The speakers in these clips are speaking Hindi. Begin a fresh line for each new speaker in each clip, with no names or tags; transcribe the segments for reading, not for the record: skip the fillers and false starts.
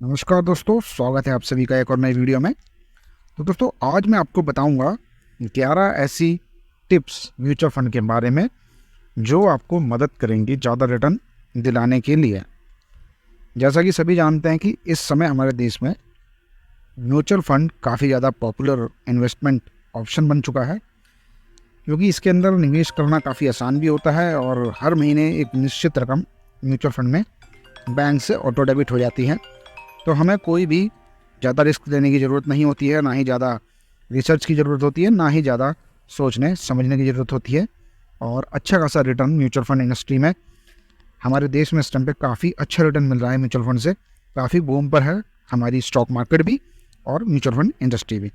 नमस्कार दोस्तों, स्वागत है आप सभी का एक और नई वीडियो में। तो दोस्तों, आज मैं आपको बताऊंगा 11 ऐसी टिप्स म्यूचुअल फंड के बारे में जो आपको मदद करेंगी ज़्यादा रिटर्न दिलाने के लिए। जैसा कि सभी जानते हैं कि इस समय हमारे देश में म्यूचुअल फंड काफ़ी ज़्यादा पॉपुलर इन्वेस्टमेंट ऑप्शन बन चुका है, क्योंकि इसके अंदर निवेश करना काफ़ी आसान भी होता है और हर महीने एक निश्चित रकम म्यूचुअल फंड में बैंक से ऑटो डेबिट हो जाती है। तो हमें कोई भी ज़्यादा रिस्क लेने की ज़रूरत नहीं होती है, ना ही ज़्यादा रिसर्च की ज़रूरत होती है, ना ही ज़्यादा सोचने समझने की ज़रूरत होती है। और अच्छा खासा रिटर्न म्यूचुअल फंड इंडस्ट्री में हमारे देश में इस टाइम पे काफ़ी अच्छा रिटर्न मिल रहा है। म्यूचुअल फंड से काफ़ी बूम पर है हमारी स्टॉक मार्केट भी और म्यूचुअल फंड इंडस्ट्री भी।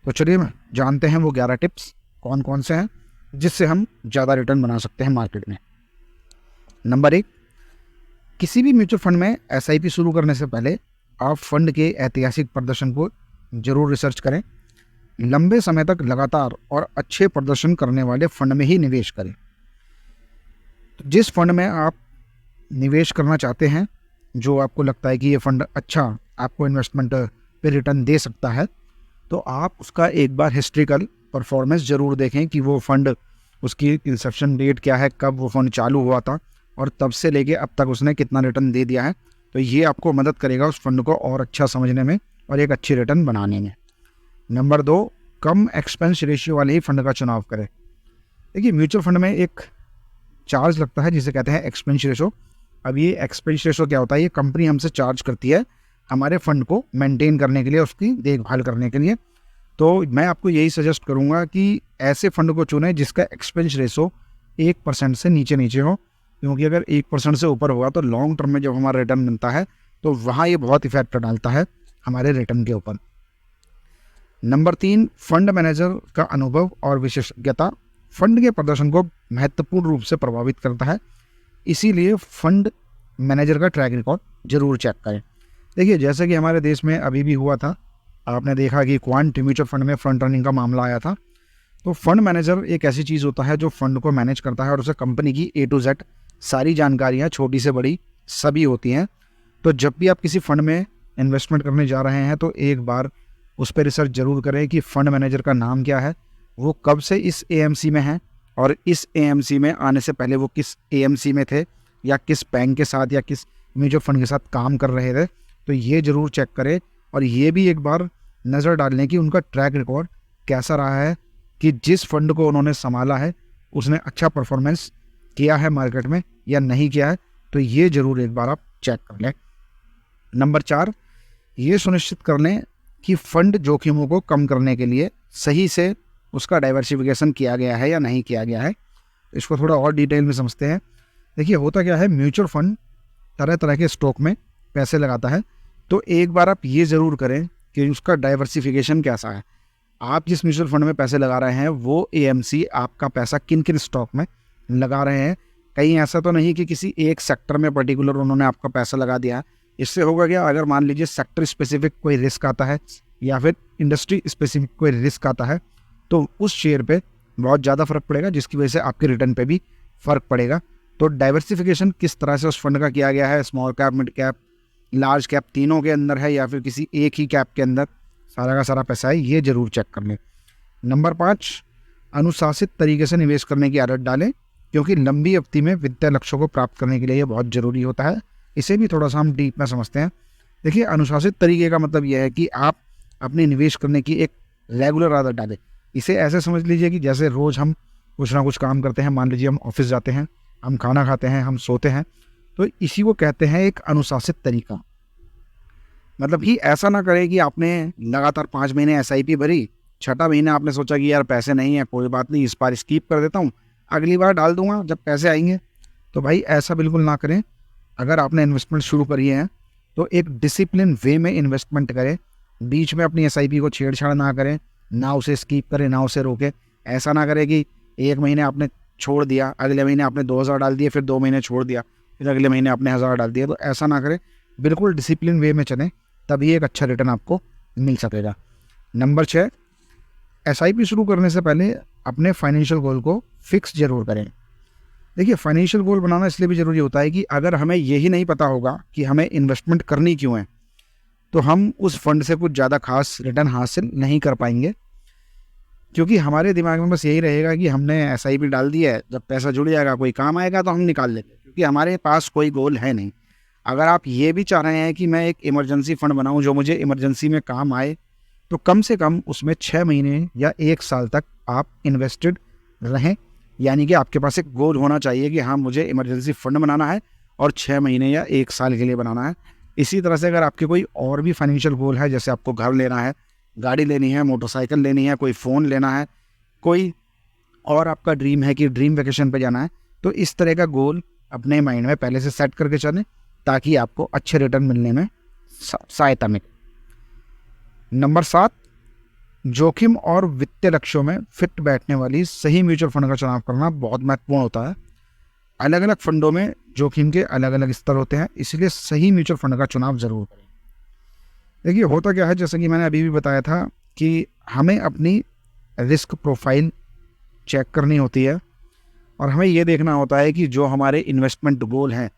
तो चलिए जानते हैं वो 11 टिप्स कौन कौन से हैं जिससे हम ज़्यादा रिटर्न बना सकते हैं मार्केट में। नंबर 1, किसी भी म्यूचुअल फंड में SIP शुरू करने से पहले आप फंड के ऐतिहासिक प्रदर्शन को जरूर रिसर्च करें। लंबे समय तक लगातार और अच्छे प्रदर्शन करने वाले फंड में ही निवेश करें। तो जिस फंड में आप निवेश करना चाहते हैं, जो आपको लगता है कि ये फंड अच्छा आपको इन्वेस्टमेंट पे रिटर्न दे सकता है, तो आप उसका एक बार हिस्ट्रिकल परफॉर्मेंस ज़रूर देखें कि वो फंड, उसकी इंसेप्शन डेट क्या है, कब वो फंड चालू हुआ था और तब से लेके अब तक उसने कितना रिटर्न दे दिया है। तो ये आपको मदद करेगा उस फंड को और अच्छा समझने में और एक अच्छी रिटर्न बनाने में। नंबर 2, कम एक्सपेंस रेशियो वाले ही फंड का चुनाव करें। देखिए, म्यूचुअल फंड में एक चार्ज लगता है जिसे कहते हैं एक्सपेंस रेशो। अब ये एक्सपेंस रेशो क्या होता है? ये कंपनी हमसे चार्ज करती है हमारे फंड को मेंटेन करने के लिए, उसकी देखभाल करने के लिए। तो मैं आपको यही सजेस्ट करूँगा कि ऐसे फंड को चुनें जिसका एक्सपेंस रेशो 1% से नीचे नीचे हो, क्योंकि अगर 1% से ऊपर होगा तो लॉन्ग टर्म में जब हमारा रिटर्न मिलता है तो वहाँ ये बहुत इफेक्ट डालता है हमारे रिटर्न के ऊपर। नंबर 3, फंड मैनेजर का अनुभव और विशेषज्ञता फंड के प्रदर्शन को महत्वपूर्ण रूप से प्रभावित करता है। इसीलिए फंड मैनेजर का ट्रैक रिकॉर्ड जरूर चेक करें। देखिए, जैसे कि हमारे देश में अभी भी हुआ था, आपने देखा कि क्वांट म्यूचुअल फंड में फ्रंट रनिंग का मामला आया था। तो फंड मैनेजर एक ऐसी चीज़ होता है जो फंड को मैनेज करता है और उसे कंपनी की A to Z सारी जानकारियाँ, छोटी से बड़ी, सभी होती हैं। तो जब भी आप किसी फंड में इन्वेस्टमेंट करने जा रहे हैं तो एक बार उस पर रिसर्च जरूर करें कि फंड मैनेजर का नाम क्या है, वो कब से इस AMC में है और इस AMC में आने से पहले वो किस AMC में थे या किस बैंक के साथ या किस म्यूचुअल फंड के साथ काम कर रहे थे। तो ये ज़रूर चेक करें और ये भी एक बार नज़र डालने की उनका ट्रैक रिकॉर्ड कैसा रहा है, कि जिस फंड को उन्होंने संभाला है उसने अच्छा परफॉर्मेंस किया है मार्केट में या नहीं किया है। तो ये ज़रूर एक बार आप चेक कर लें। नंबर 4, ये सुनिश्चित कर लें कि फंड जोखिमों को कम करने के लिए सही से उसका डाइवर्सिफिकेशन किया गया है या नहीं किया गया है। इसको थोड़ा और डिटेल में समझते हैं। देखिए, होता क्या है, म्यूचुअल फंड तरह तरह के स्टॉक में पैसे लगाता है। तो एक बार आप ये ज़रूर करें कि उसका डाइवर्सिफिकेशन कैसा है। आप जिस म्यूचुअल फंड में पैसे लगा रहे हैं वो AMC आपका पैसा किन किन स्टॉक में लगा रहे हैं। कहीं ऐसा तो नहीं कि किसी एक सेक्टर में पर्टिकुलर उन्होंने आपका पैसा लगा दिया। इससे होगा क्या, अगर मान लीजिए सेक्टर स्पेसिफिक कोई रिस्क आता है या फिर इंडस्ट्री स्पेसिफिक कोई रिस्क आता है, तो उस शेयर पे बहुत ज़्यादा फ़र्क पड़ेगा, जिसकी वजह से आपके रिटर्न पे भी फ़र्क पड़ेगा। तो डाइवर्सिफिकेशन किस तरह से उस फंड का किया गया है, small cap, mid cap, large cap, तीनों के अंदर है या फिर किसी एक ही कैप के अंदर सारा का सारा पैसा है, ये ज़रूर चेक कर लें। नंबर 5, अनुशासित तरीके से निवेश करने की आदत डालें, क्योंकि लंबी अवधि में वित्तीय लक्ष्यों को प्राप्त करने के लिए ये बहुत ज़रूरी होता है। इसे भी थोड़ा सा हम डीप में समझते हैं। देखिए, अनुशासित तरीके का मतलब यह है कि आप अपने निवेश करने की एक रेगुलर आदत डालें। इसे ऐसे समझ लीजिए कि जैसे रोज़ हम कुछ ना कुछ काम करते हैं। मान लीजिए हम ऑफिस जाते हैं, हम खाना खाते हैं, हम सोते हैं। तो इसी को कहते हैं एक अनुशासित तरीका। मतलब कि ऐसा ना करें कि आपने लगातार 5 महीने SIP भरी, छठा महीना आपने सोचा कि यार पैसे नहीं है, कोई बात नहीं, इस बार स्किप कर देता हूँ, अगली बार डाल दूंगा जब पैसे आएंगे। तो भाई ऐसा बिल्कुल ना करें। अगर आपने इन्वेस्टमेंट शुरू करी है तो एक डिसिप्लिन वे में इन्वेस्टमेंट करें। बीच में अपनी SIP को छेड़छाड़ ना करें, ना उसे स्किप करें, ना उसे रोकें। ऐसा ना करें कि एक महीने आपने छोड़ दिया, अगले महीने आपने 2000 डाल दिए, फिर 2 महीने छोड़ दिया, फिर अगले महीने आपने 1000 डाल दिया। तो ऐसा ना करें, बिल्कुल डिसिप्लिन वे में चलें, तभी एक अच्छा रिटर्न आपको मिल सकेगा। नंबर 6, SIP शुरू करने से पहले अपने फाइनेंशियल गोल को फिक्स जरूर करें। देखिए, फाइनेंशियल गोल बनाना इसलिए भी ज़रूरी होता है कि अगर हमें यही नहीं पता होगा कि हमें इन्वेस्टमेंट करनी क्यों है, तो हम उस फंड से कुछ ज़्यादा खास रिटर्न हासिल नहीं कर पाएंगे, क्योंकि हमारे दिमाग में बस यही रहेगा कि हमने एसआईपी डाल दिया है, जब पैसा जुड़ जाएगा कोई काम आएगा तो हम निकाल लेंगे, क्योंकि हमारे पास कोई गोल है नहीं। अगर आप ये भी चाह रहे हैं कि मैं एक इमरजेंसी फ़ंड बनाऊं जो मुझे इमरजेंसी में काम आए, तो कम से कम उसमें 6 महीने या 1 साल तक आप इन्वेस्टेड रहें। यानी कि आपके पास एक गोल होना चाहिए कि हाँ, मुझे इमरजेंसी फ़ंड बनाना है और 6 महीने या 1 साल के लिए बनाना है। इसी तरह से अगर आपके कोई और भी फाइनेंशियल गोल है, जैसे आपको घर लेना है, गाड़ी लेनी है, मोटरसाइकिल लेनी है, कोई फ़ोन लेना है, कोई और आपका ड्रीम है कि ड्रीम वेकेशन पे जाना है, तो इस तरह का गोल अपने माइंड में पहले से सेट करके चलें, ताकि आपको अच्छे रिटर्न मिलने में सहायता मिले। नंबर 7, जोखिम और वित्तीय लक्ष्यों में फिट बैठने वाली सही म्यूचुअल फंड का चुनाव करना बहुत महत्वपूर्ण होता है। अलग अलग फंडों में जोखिम के अलग अलग स्तर होते हैं, इसलिए सही म्यूचुअल फंड का चुनाव ज़रूर करें। देखिए, होता क्या है, जैसे कि मैंने अभी भी बताया था कि हमें अपनी रिस्क प्रोफाइल चेक करनी होती है और हमें ये देखना होता है कि जो हमारे इन्वेस्टमेंट गोल हैं,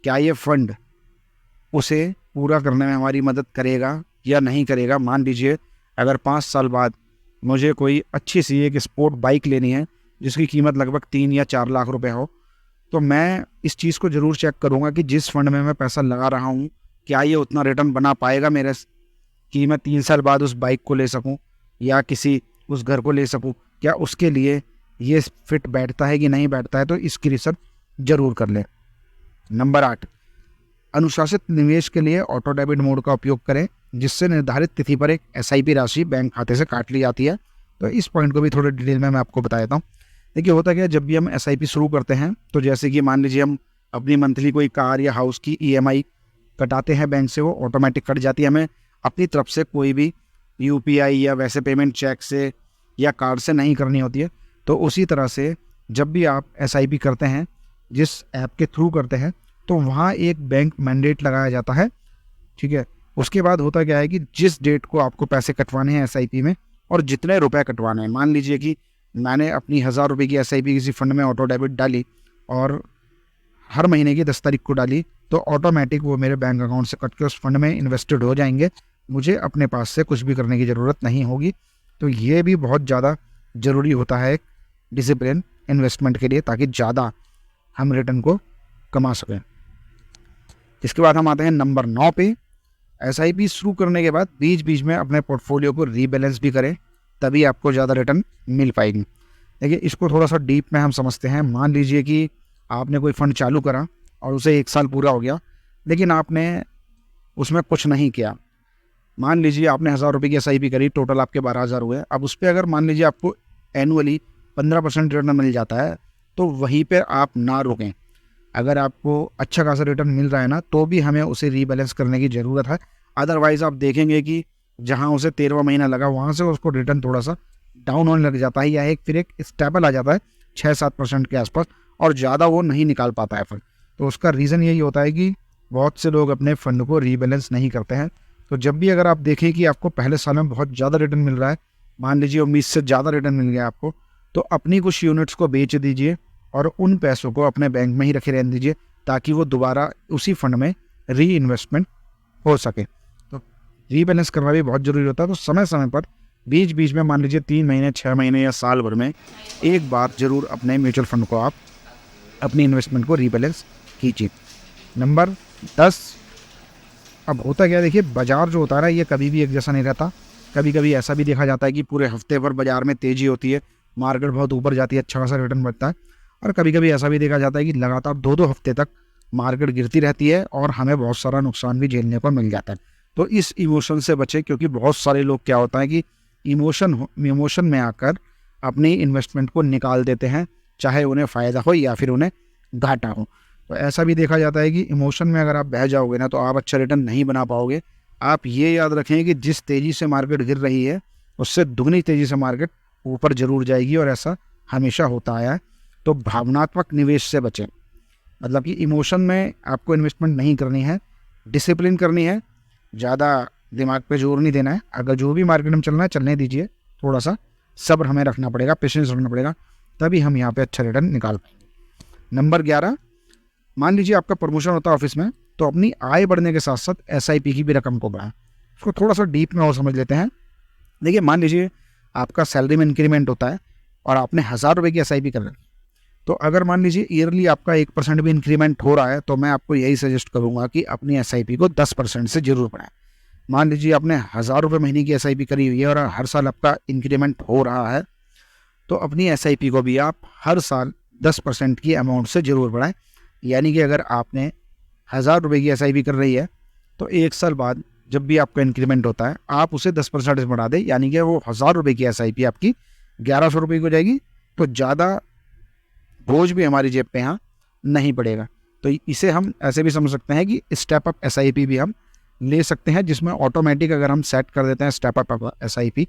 क्या ये फंड उसे पूरा करने में हमारी मदद करेगा या नहीं करेगा। मान लीजिए अगर 5 साल बाद मुझे कोई अच्छी सी एक स्पोर्ट बाइक लेनी है जिसकी कीमत लगभग 3 या 4 लाख रुपए हो, तो मैं इस चीज़ को ज़रूर चेक करूँगा कि जिस फंड में मैं पैसा लगा रहा हूँ, क्या ये उतना रिटर्न बना पाएगा मेरे, कि मैं 3 साल बाद उस बाइक को ले सकूँ या किसी उस घर को ले सकूँ, क्या उसके लिए ये फिट बैठता है कि नहीं बैठता है। तो इसकी रिसर्च ज़रूर कर लें। नंबर 8, अनुशासित निवेश के लिए ऑटो डेबिट मोड का उपयोग करें, जिससे निर्धारित तिथि पर एक एसआईपी राशि बैंक खाते से काट ली जाती है। तो इस पॉइंट को भी थोड़े डिटेल में मैं आपको बता देता हूँ। देखिए, होता क्या है, जब भी हम एसआईपी शुरू करते हैं, तो जैसे कि मान लीजिए हम अपनी मंथली कोई कार या हाउस की ईएमआई कटाते हैं बैंक से, वो ऑटोमेटिक कट जाती है। हमें अपनी तरफ से कोई भी यूपीआई या वैसे पेमेंट चेक से या कार्ड से नहीं करनी होती है। तो उसी तरह से जब भी आप एसआईपी करते हैं, जिस ऐप के थ्रू करते हैं, तो वहाँ एक बैंक मैंडेट लगाया जाता है, ठीक है। उसके बाद होता क्या है कि जिस डेट को आपको पैसे कटवाने हैं एसआईपी में और जितने रुपए कटवाने हैं, मान लीजिए कि मैंने अपनी 1000 रुपये की एसआईपी किसी फंड में ऑटो डेबिट डाली और हर महीने की 10 तारीख को डाली, तो ऑटोमेटिक वो मेरे बैंक अकाउंट से कट के उस फंड में इन्वेस्टेड हो जाएंगे। मुझे अपने पास से कुछ भी करने की ज़रूरत नहीं होगी। तो ये भी बहुत ज़्यादा ज़रूरी होता है एक डिसिप्लिन इन्वेस्टमेंट के लिए, ताकि ज़्यादा हम रिटर्न को कमा सकें। इसके बाद हम आते हैं नंबर 9 पे। एसआईपी शुरू करने के बाद बीच बीच में अपने पोर्टफोलियो को रीबैलेंस भी करें, तभी आपको ज़्यादा रिटर्न मिल पाएगी। देखिए, इसको थोड़ा सा डीप में हम समझते हैं। मान लीजिए कि आपने कोई फ़ंड चालू करा और उसे 1 साल पूरा हो गया, लेकिन आपने उसमें कुछ नहीं किया। मान लीजिए आपने 1000 रुपये की एसआईपी करी, टोटल आपके 12,000 हुए। अब उस पर अगर मान लीजिए आपको एनुअली 15% रिटर्न मिल जाता है, तो वहीं पर आप ना रुकें। अगर आपको अच्छा खासा रिटर्न मिल रहा है ना, तो भी हमें उसे रीबैलेंस करने की ज़रूरत है। अदरवाइज़ आप देखेंगे कि जहां उसे 13वां महीना लगा, वहां से उसको रिटर्न थोड़ा सा डाउन होने लग जाता है, या फिर एक स्टेबल आ जाता है 6-7% के आसपास, और ज़्यादा वो नहीं निकाल पाता है फंड। तो उसका रीज़न यही होता है कि बहुत से लोग अपने फंड को रीबैलेंस नहीं करते हैं। तो जब भी अगर आप देखें कि आपको पहले साल में बहुत ज़्यादा रिटर्न मिल रहा है, मान लीजिए उम्मीद से ज़्यादा रिटर्न मिल गया आपको, तो अपनी कुछ यूनिट्स को बेच दीजिए और उन पैसों को अपने बैंक में ही रखे रहने दीजिए, ताकि वो दोबारा उसी फंड में री इन्वेस्टमेंट हो सके। तो रीबैलेंस करना भी बहुत ज़रूरी होता है। तो समय समय पर बीच बीच में, मान लीजिए 3 महीने, 6 महीने या साल भर में एक बार ज़रूर अपने म्यूचुअल फंड को आप अपनी इन्वेस्टमेंट को रीबैलेंस कीजिए। नंबर 10, अब होता क्या है, देखिए, बाज़ार जो होता है ना, ये कभी भी एक जैसा नहीं रहता। कभी कभी ऐसा भी देखा जाता है कि पूरे हफ्ते भर बाज़ार में तेज़ी होती है, मार्केट बहुत ऊपर जाती है, अच्छा खासा रिटर्न बढ़ता है। और कभी कभी ऐसा भी देखा जाता है कि लगातार 2-2 हफ्ते तक मार्केट गिरती रहती है और हमें बहुत सारा नुकसान भी झेलने को मिल जाता है। तो इस इमोशन से बचें, क्योंकि बहुत सारे लोग क्या होता है कि इमोशन में आकर अपनी इन्वेस्टमेंट को निकाल देते हैं, चाहे उन्हें फ़ायदा हो या फिर उन्हें घाटा हो। तो ऐसा भी देखा जाता है कि इमोशन में अगर आप बह जाओगे ना, तो आप अच्छा रिटर्न नहीं बना पाओगे। आप ये याद रखें कि जिस तेज़ी से मार्केट गिर रही है, उससे दुगनी तेज़ी से मार्केट ऊपर ज़रूर जाएगी, और ऐसा हमेशा होता आया है। तो भावनात्मक निवेश से बचें, मतलब कि इमोशन में आपको इन्वेस्टमेंट नहीं करनी है, डिसिप्लिन करनी है, ज़्यादा दिमाग पे जोर नहीं देना है। अगर जो भी मार्केट में चलना है चलने दीजिए, थोड़ा सा सब्र हमें रखना पड़ेगा, पेशेंस रखना पड़ेगा, तभी हम यहाँ पे अच्छा रिटर्न निकाल पाएंगे। नंबर 11, मान लीजिए आपका प्रमोशन होता है ऑफिस में, तो अपनी आय बढ़ने के साथ साथ एसआईपी की भी रकम को बढ़ाएं। उसको थोड़ा सा डीप में और समझ लेते हैं। देखिए, मान लीजिए आपका सैलरी में इंक्रीमेंट होता है और आपने 1000 रुपये की SIP कर रहे, तो अगर मान लीजिए ईयरली आपका 1% भी इंक्रीमेंट हो रहा है, तो मैं आपको यही सजेस्ट करूंगा कि अपनी SIP को 10% से जरूर बढ़ाएं। मान लीजिए आपने 1000 रुपये महीने की SIP करी हुई है और हर साल आपका इंक्रीमेंट हो रहा है, तो अपनी SIP को भी आप हर साल 10% की अमाउंट से जरूर बढ़ाएं। यानी कि अगर आपने 1000 रुपये की SIP कर रही है, तो 1 साल बाद जब भी आपका इंक्रीमेंट होता है, आप उसे 10% से बढ़ा दें, यानी कि वो 1000 रुपये की SIP आपकी 1100 रुपये की हो जाएगी। तो ज़्यादा बोझ भी हमारी जेब पे यहाँ नहीं पड़ेगा। तो इसे हम ऐसे भी समझ सकते हैं कि स्टेप अप SIP भी हम ले सकते हैं, जिसमें ऑटोमेटिक अगर हम सेट कर देते हैं स्टेप अप SIP,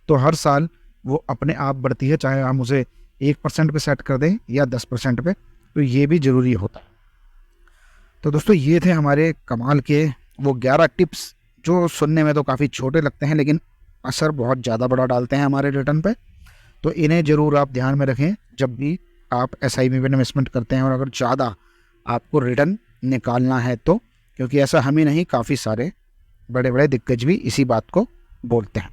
तो हर साल वो अपने आप बढ़ती है, चाहे हम उसे 1% पे सेट कर दें या 10% पे, तो ये भी ज़रूरी होता है। तो दोस्तों, ये थे हमारे कमाल के वो 11 टिप्स, जो सुनने में तो काफ़ी छोटे लगते हैं लेकिन असर बहुत ज़्यादा बड़ा डालते हैं हमारे रिटर्न पे। तो इन्हें ज़रूर आप ध्यान में रखें जब भी आप SIP में इन्वेस्टमेंट करते हैं, और अगर ज़्यादा आपको रिटर्न निकालना है तो, क्योंकि ऐसा हम ही नहीं, काफ़ी सारे बड़े बड़े दिग्गज भी इसी बात को बोलते हैं।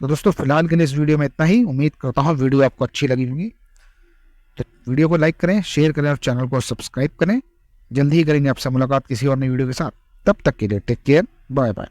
तो दोस्तों, फिलहाल के लिए इस वीडियो में इतना ही। उम्मीद करता हूँ वीडियो आपको अच्छी लगी होगी। तो वीडियो को लाइक करें, शेयर करें और चैनल को सब्सक्राइब करें। जल्दी ही करेंगे आपसे मुलाकात किसी और नई वीडियो के साथ। तब तक के लिए टेक केयर, बाय बाय।